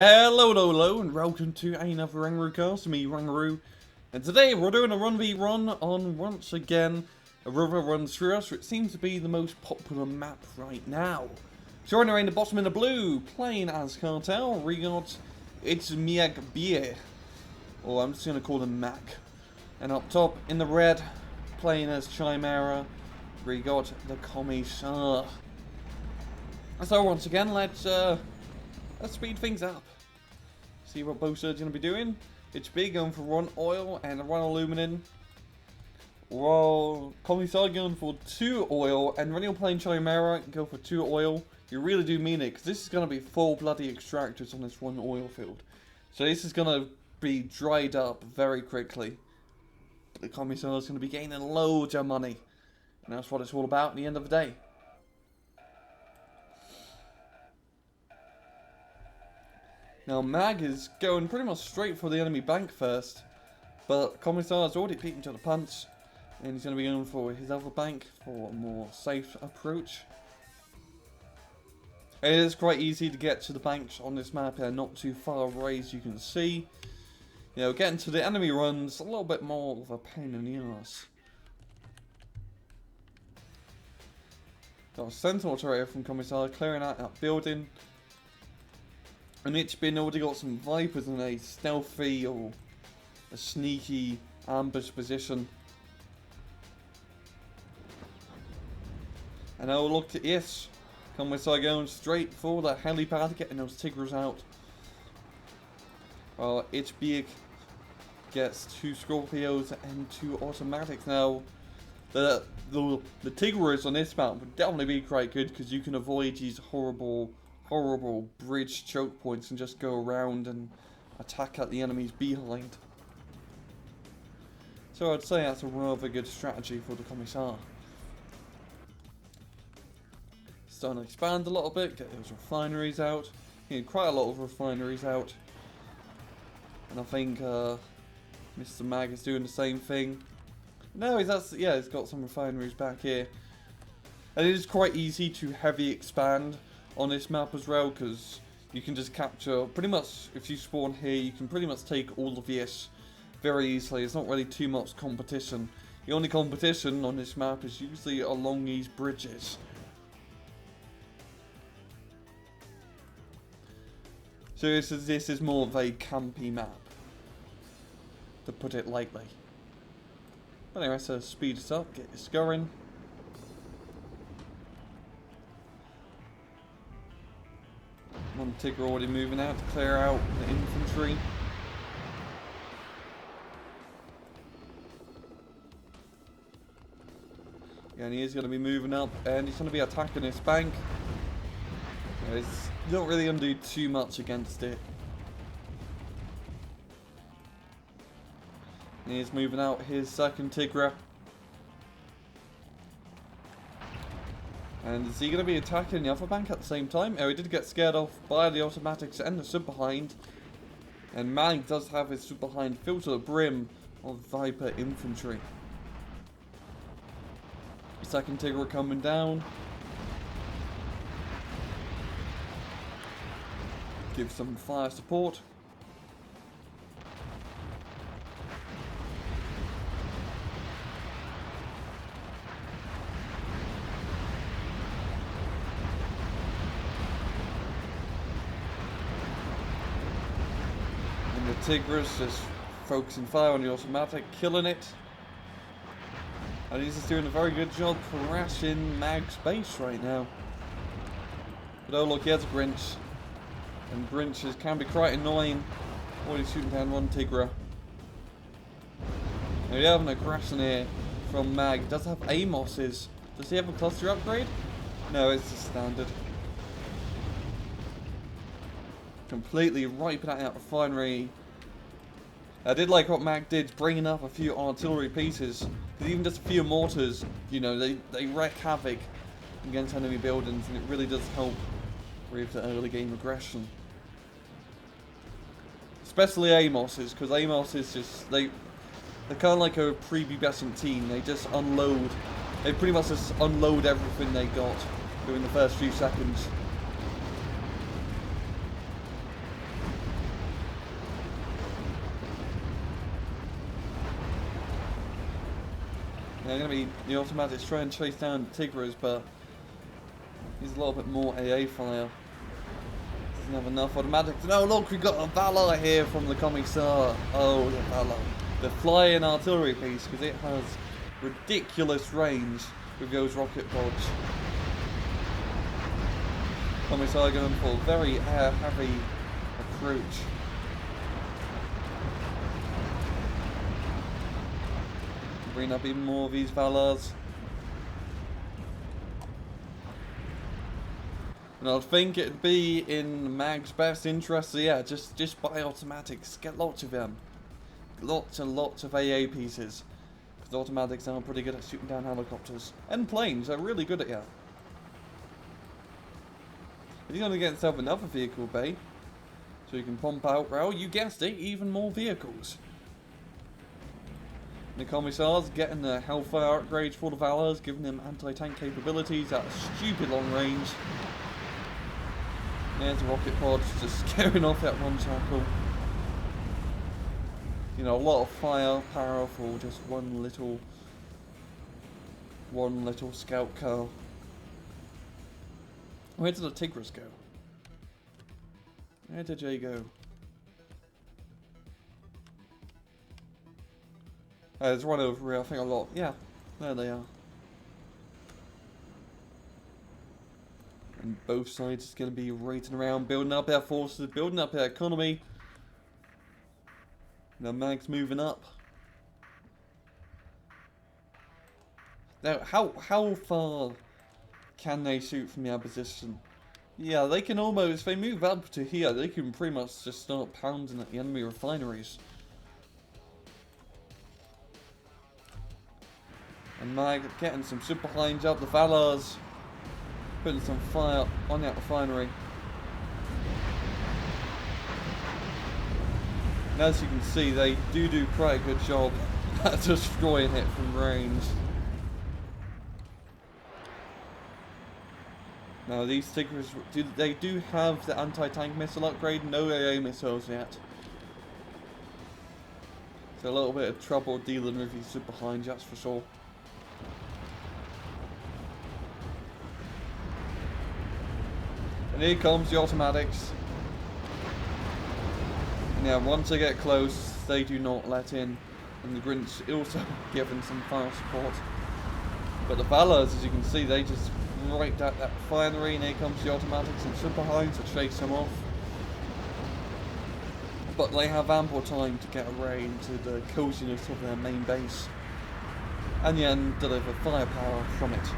Hello, and welcome to another RANGROO cast, me, RANGROO. And today we're doing a 1v1 on, once again, a river runs through us, which seems to be the most popular map right now. So anyway, in the bottom in the blue, playing as Cartel, we got It's Miag Beer, or I'm just going to call him Mac. And up top, in the red, playing as Chimera, we got the Commissar. So once again, let's speed things up. See what both sides are going to be doing. It's big going for one oil and one aluminum. While Commissar going for 2 oil, and when you're playing Chimera, go for 2 oil. You really do mean it, because this is going to be 4 bloody extractors on this one oil field. So this is going to be dried up very quickly. But the Commissar is going to be gaining loads of money. And that's what it's all about at the end of the day. Now Mag is going pretty much straight for the enemy bank first, but Commissar has already beaten to the punch, and he's going to be going for his other bank for a more safe approach. It is quite easy to get to the banks on this map, they're not too far away as you can see. You know, getting to the enemy runs a little bit more of a pain in the ass. Got a sentinel turret from Commissar clearing out that building. And it's been already got some Vipers in a stealthy or a sneaky ambush position. And now look at this. Commissar going straight for the helipad, getting those Tigers out. Well, it's big. Gets 2 Scorpios and 2 automatics. Now, the Tigers on this map would definitely be quite good because you can avoid these horrible bridge choke points and just go around and attack at the enemies behind. So I'd say that's a rather good strategy for the Commissar. Starting to expand a little bit, get those refineries out. Getting quite a lot of refineries out. And I think Mr. Mag is doing the same thing. No, he's got some refineries back here. And it is quite easy to heavy expand on this map as well, because you can just capture, pretty much, if you spawn here, you can pretty much take all of this very easily. It's not really too much competition. The only competition on this map is usually along these bridges. So this is more of a campy map, to put it lightly. But anyway, so speed us up, get this going. One Tigger already moving out to clear out the infantry. Yeah, and he is going to be moving up, and he's going to be attacking this bank. You don't really undo too much against it. And he is moving out his second Tigger. And is he going to be attacking the other bank at the same time? Oh, he did get scared off by the automatics and the sub behind. And Mag does have his sub behind filled to the brim of Viper infantry. Second Tigger coming down. Give some fire support. Tigers just focusing fire on the automatic, killing it. And he's just doing a very good job harassing Mag's base right now. But oh look, he has a Grinch. And Grinches can be quite annoying. Already shooting down one Tigger. Now we have an aggression here from Mag. Does have Amos's. Does he have a cluster upgrade? No, it's just standard. Completely wiping out that refinery. I did like what Mag did, bringing up a few artillery pieces. Because even just a few mortars, you know, they wreak havoc against enemy buildings, and it really does help with the early game aggression. Especially Amos's, because Amos is just, they're kind of like a prepubescent team. They just unload, they pretty much just unload everything they got during the first few seconds. They're going to be the automatics trying to chase down the Tigers, but he's a little bit more AA fire. Doesn't have enough automatics. No, look, we've got a Valor here from the Commissar. Oh, the Valor. The flying artillery piece, because it has ridiculous range with those rocket pods. Commissar going for a very air-heavy approach. Bring up even more of these Valors. And I think it'd be in Mag's best interest, so yeah, just buy automatics. Get lots of them. Lots and lots of AA pieces. Because automatics are pretty good at shooting down helicopters. And planes, they're really good at that. He's going to get himself another vehicle bay. So you can pump out, well, you guessed it, even more vehicles. The Commissars getting the Hellfire upgrades for the Valors, giving them anti-tank capabilities at a stupid long range. There's the rocket pods just scaring off that one tackle. You know, a lot of firepower for just one little scout car. Where did the Tigris go? Where did they go? There's one over here, I think a lot. Yeah, there they are. And both sides is going to be racing around, building up their forces, building up their economy. Now Mag's moving up. Now, how far can they shoot from their position? Yeah, they can almost, if they move up to here, they can pretty much just start pounding at the enemy refineries. And Mag getting some super planes up, the Valors putting some fire on that refinery. And as you can see, they do quite a good job at destroying it from range. Now these Tigers, they do have the anti-tank missile upgrade, no AA missiles yet. So a little bit of trouble dealing with these super hind jets for sure. And here comes the automatics. And yeah, once they get close, they do not let in. And the Grinch also given some fire support. But the Valors, as you can see, they just right at that refinery, and here comes the automatics and super hinds to chase them off. But they have ample time to get away into the coziness of their main base. And then deliver firepower from it.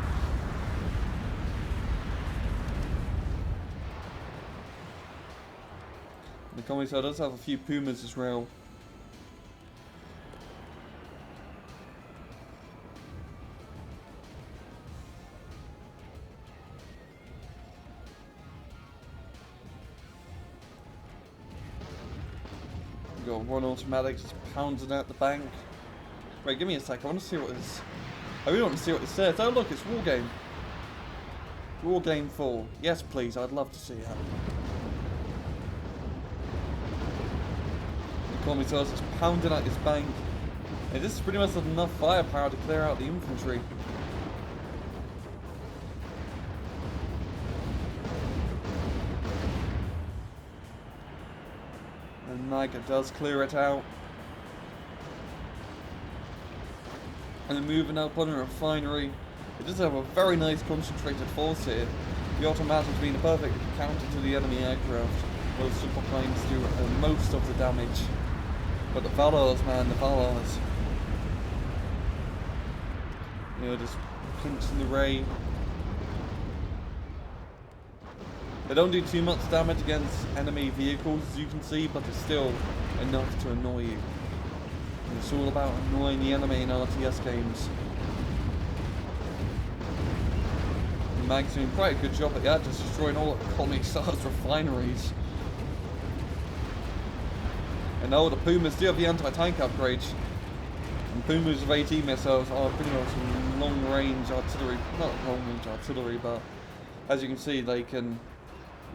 The Commissar does have a few Pumas as well. We've got one automatic just pounding out the bank. Wait, give me a sec, I want to see what this... I really want to see what it says. Oh look, it's War Game. War Game 4. Yes please, I'd love to see that. Commissars is pounding at this bank. And this is pretty much enough firepower to clear out the infantry. And Niger does clear it out. And then moving up on a refinery. It does have a very nice concentrated force here. The automatics being a perfect counter to the enemy aircraft. Those super planes do most of the damage. But the Valors, man, the Valors. You know, just pinching the ray. They don't do too much damage against enemy vehicles, as you can see, but it's still enough to annoy you. And it's all about annoying the enemy in RTS games. And Mag's doing quite a good job at that, just destroying all of Commissar's refineries. And now the Pumas do have the anti-tank upgrades. And Pumas with AT missiles are pretty much long-range artillery. Not long-range artillery, but as you can see, they can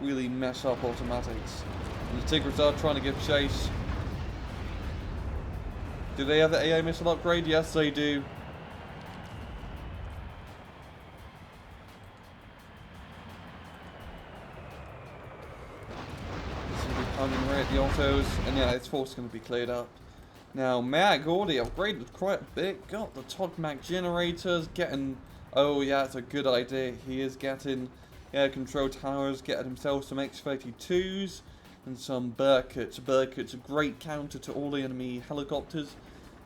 really mess up automatics. And the Tigers are trying to give chase. Do they have the AA missile upgrade? Yes, they do. pounding right at the autos, and yeah, its force is going to be cleared up. Now, Mag already upgraded quite a bit, got the Tog Mag generators, getting... Oh yeah, it's a good idea. He is getting air control towers, getting himself some X-32s and some Burkitts. Burkitts a great counter to all the enemy helicopters,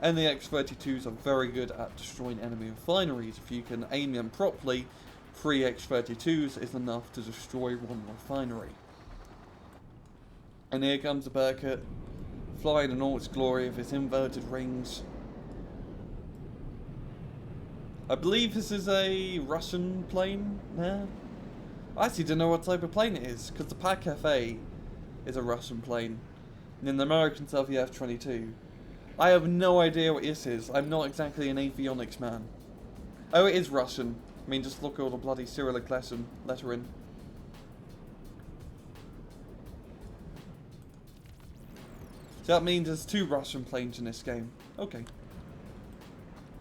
and the X-32s are very good at destroying enemy refineries. If you can aim them properly, 3 X-32s is enough to destroy one refinery. And here comes the Burkitt, flying in all its glory with its inverted rings. I believe this is a Russian plane now. I actually don't know what type of plane it is, because the PAK-FA is a Russian plane. And in the American stuff, the F-22. I have no idea what this is. I'm not exactly an avionics man. Oh, it is Russian. I mean, just look at all the bloody Cyrillic lettering. So that means there's 2 Russian planes in this game. Okay.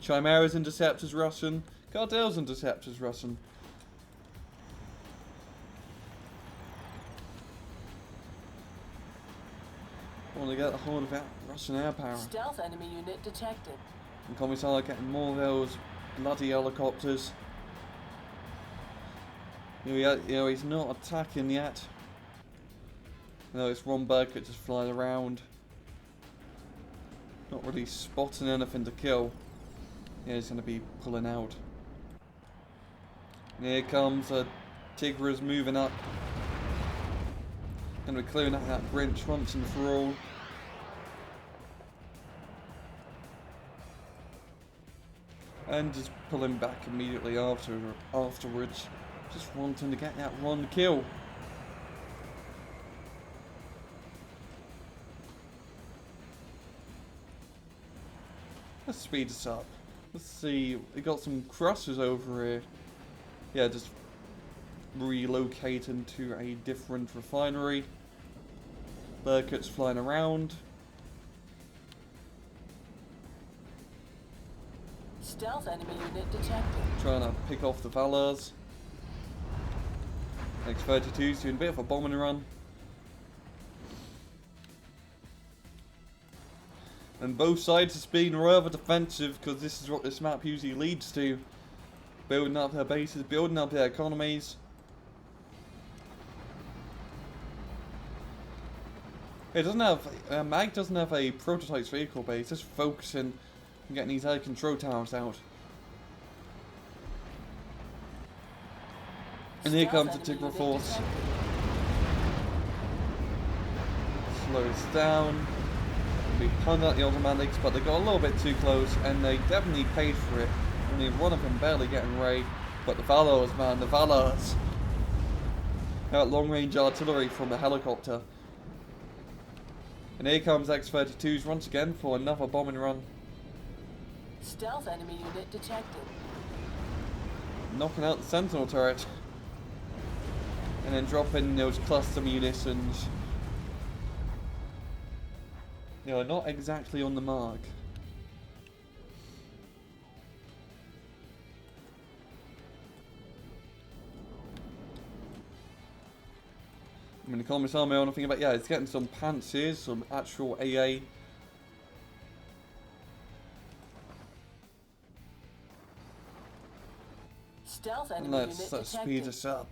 Chimera's interceptor's Russian. Cardel's interceptor's Russian. I want to get a hold of that Russian air power. Stealth enemy unit detected. And Commissar getting more of those bloody helicopters. You know, he's not attacking yet. No, it's Ron Burkett just flying around. Not really spotting anything to kill. Yeah, he's going to be pulling out. And here comes Tigra's moving up. Going to be clearing out that bridge once and for all. And just pulling back immediately afterwards. Just wanting to get that one kill. Let's speed this up. Let's see, we got some crushers over here. Yeah, just relocating to a different refinery. Burkett's flying around. Stealth enemy unit detected. Trying to pick off the Valars. X-32's doing a bit of a bombing run. And both sides has been rather defensive, because this is what this map usually leads to. Building up their bases, building up their economies. It doesn't have, Mag doesn't have a prototype vehicle base, just focusing on getting these air control towers out. And here comes the Tigra force. Slows down. We pulled out the automatics, but they got a little bit too close, and they definitely paid for it. Only one of them barely getting raid, but the Valors, man, the Valors. Got long-range artillery from the helicopter. And here comes X-32s once again for another bombing run. Stealth enemy unit detected. Knocking out the Sentinel turret. And then dropping those cluster munitions. They are not exactly on the mark. I mean, the Commissar may want to think about, yeah, it's getting some pantsers, some actual AA. Stealth enemy unit detected. Let's speed this up.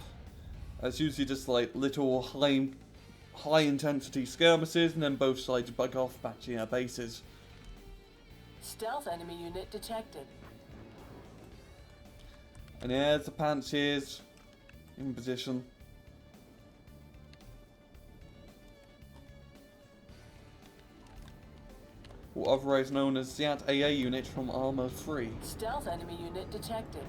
It's usually just like little high intensity skirmishes, and then both sides bug off back to their bases. Stealth enemy unit detected. And here's the pantsers in position. Or otherwise known as the AA unit from Armour 3. Stealth enemy unit detected.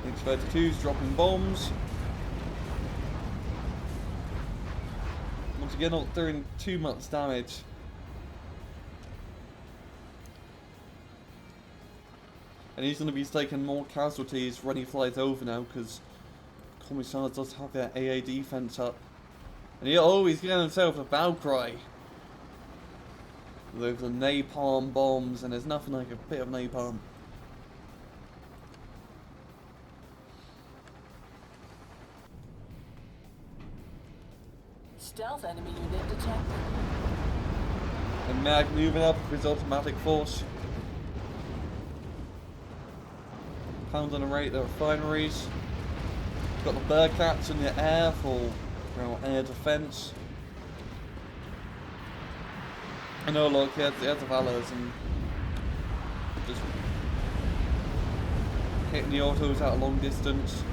X-32's dropping bombs. Once again, not doing too much damage. And he's going to be taking more casualties when he flies over now, because Commissar does have their AA defense up. And he's getting himself a Valkyrie. With the napalm bombs, and there's nothing like a bit of napalm. Stealth enemy unit detected. And Mag moving up with his automatic force. Pounding the rate of the refineries. Got the Bearcats in the air for, you know, air defense. I know, look, he has the Valors and just hitting the autos at a long distance.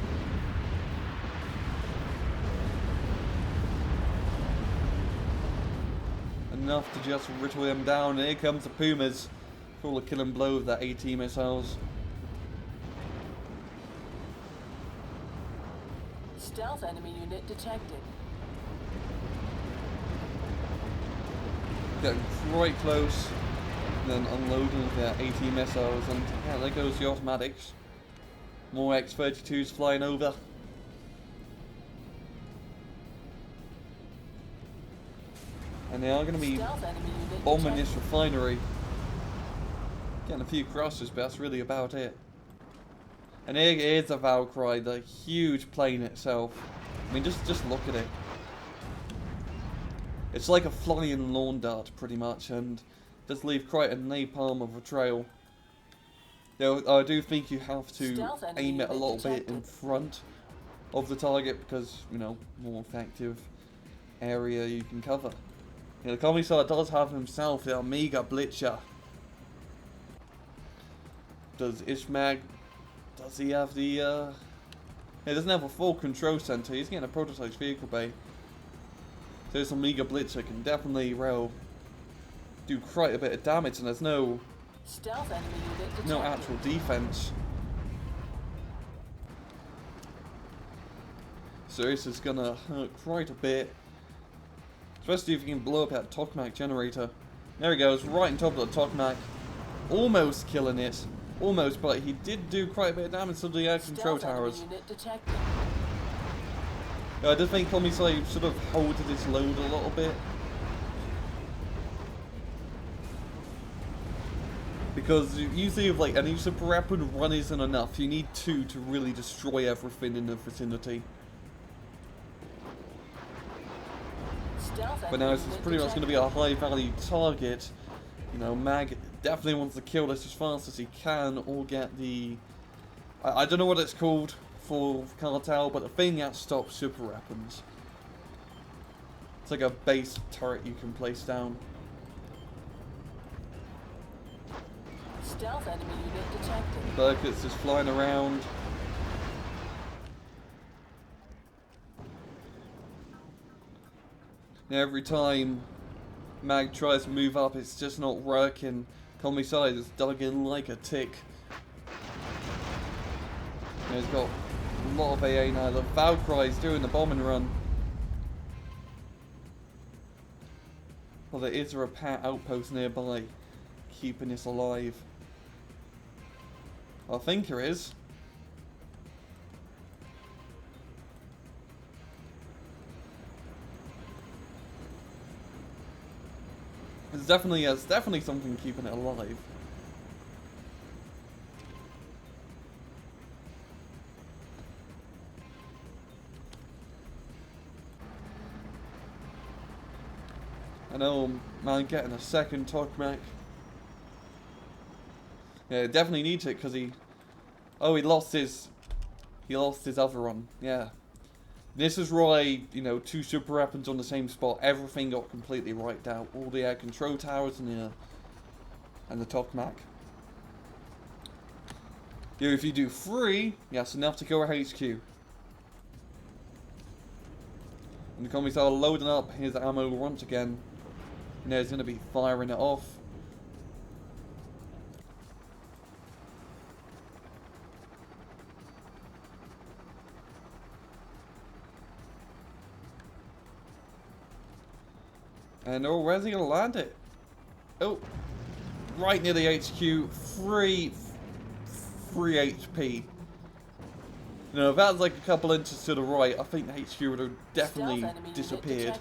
Enough to just whittle them down, and here comes the Pumas for all the killing blow of their AT missiles. Stealth enemy unit detected. Getting quite close, and then unloading their AT missiles, and yeah, there goes the automatics. More X-32s flying over. And they are going to be bombing this refinery. Getting a few crosses, but that's really about it. And here is a Valkyrie, the huge plane itself. I mean, just look at it. It's like a flying lawn dart, pretty much, and does leave quite a napalm of a trail. Though I do think you have to aim it a little bit in front of the target because, you know, more effective area you can cover. Yeah, the Commissar does have himself the Omega Blitzer. Does Ishmag? Does he have the? He doesn't have a full control center. He's getting a prototype vehicle bay. So this Omega Blitzer can definitely do quite a bit of damage, and there's no actual defense. So this is gonna hurt quite a bit. Especially if you can blow up that Tokamak generator. There he goes, right on top of the Tokamak. Almost killing it. Almost, but he did do quite a bit of damage to the air control towers. I did think Commissar sort of holded his load a little bit. Because usually if like any super weapon one isn't enough, you need two to really destroy everything in the vicinity. But now it's pretty much going to be a high value target. You know, Mag definitely wants to kill this as fast as he can, or get the... I don't know what it's called for Cartel, but the thing that stops super weapons. It's like a base turret you can place down. Stealth enemy unit detected. Burkitts is flying around. Every time Mag tries to move up, it's just not working. Commissar is dug in like a tick. And he's got a lot of AA now. The Valkyrie's doing the bombing run. Well, there is a repair outpost nearby, keeping this alive. I think there is. It's definitely something keeping it alive. I know, man, getting a second Tokamak. Yeah, definitely needs it because he lost his other one. Yeah. This is why, you know, two super weapons on the same spot, everything got completely wiped out. All the air control towers and the Tokamak. You know, if you do 3, that's enough to kill a HQ. And the Commissar loading up his ammo once again. And he's going to be firing it off. And oh, where's he gonna land it? Oh, right near the HQ, 3 HP. You know, if that was like a couple inches to the right, I think the HQ would have definitely disappeared.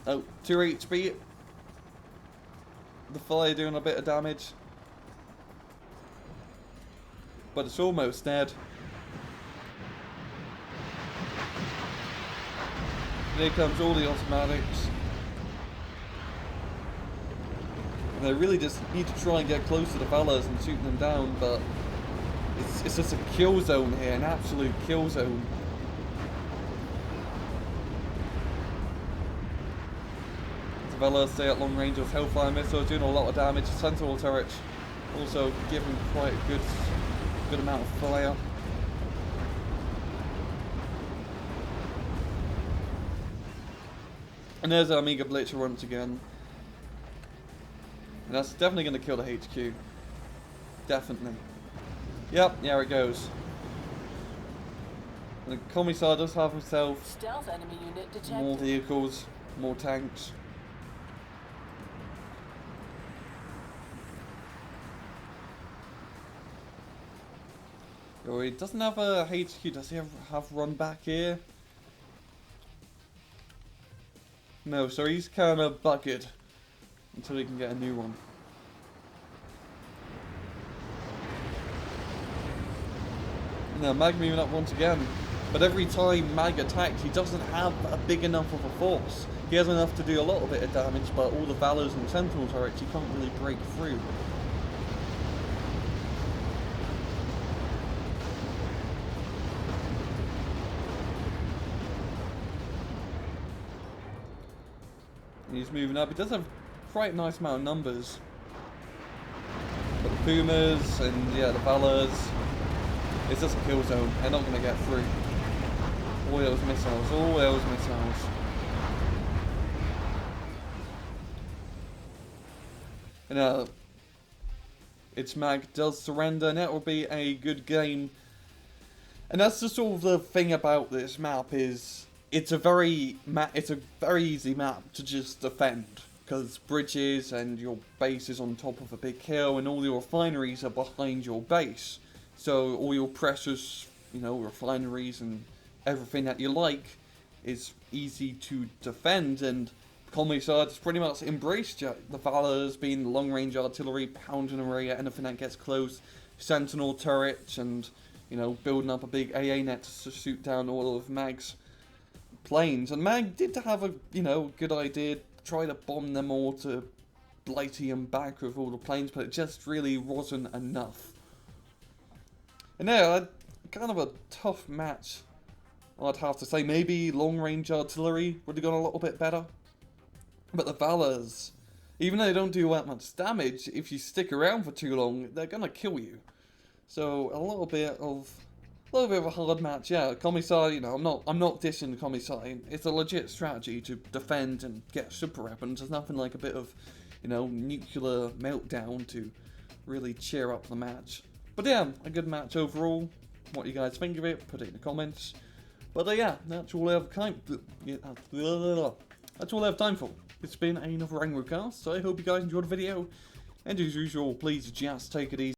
Oh, 2 HP. The fire doing a bit of damage. But it's almost dead. And here comes all the automatics. And they really just need to try and get close to the fellas and shoot them down, but it's just a kill zone here, an absolute kill zone. The fellas stay at long range with Hellfire missiles, doing a lot of damage. Sentinel turret also giving quite a good amount of fire. And there's our Amiga Blitzer once again. And that's definitely going to kill the HQ. Definitely. Yep, there it goes. And the Commissar does have himself Stealth enemy unit detected. more vehicles, more tanks. Oh, he doesn't have a HQ, does he have run back here? No, so he's kind of buggered until he can get a new one. Now, Mag moving up once again. But every time Mag attacks, he doesn't have a big enough of a force. He has enough to do a little bit of damage, but all the Valors and Sentinels are actually can't really break through. He's moving up. He does have quite a nice amount of numbers. But the Pumas and yeah, the Valors, it's just a kill zone. They're not going to get through. All those missiles, all those missiles. And its Mag does surrender, and that will be a good game. And that's the sort of the thing about this map is it's a very easy map to just defend, because bridges and your base is on top of a big hill and all your refineries are behind your base. So all your precious, refineries and everything that you like is easy to defend, and Commissar has pretty much embraced the Valors being long range artillery, pounding away at anything that gets close, Sentinel turrets, and building up a big AA net to shoot down all of Mag's planes. And Mag did have a good idea, try to bomb them all to Blighty them back with all the planes, but it just really wasn't enough. And yeah, kind of a tough match, I'd have to say. Maybe long range artillery would have gone a little bit better, but the Valors, even though they don't do that much damage, if you stick around for too long, they're gonna kill you. So a little bit of a hard match. Yeah, Commissar, I'm not dishing the Commissar. It's a legit strategy to defend and get super weapons. There's nothing like a bit of, nuclear meltdown to really cheer up the match. But yeah, a good match overall. What do you guys think of it? Put it in the comments. But yeah, that's all I have time. That's all I have time for. It's been another RANGROO cast, so I hope you guys enjoyed the video. And as usual, please just take it easy.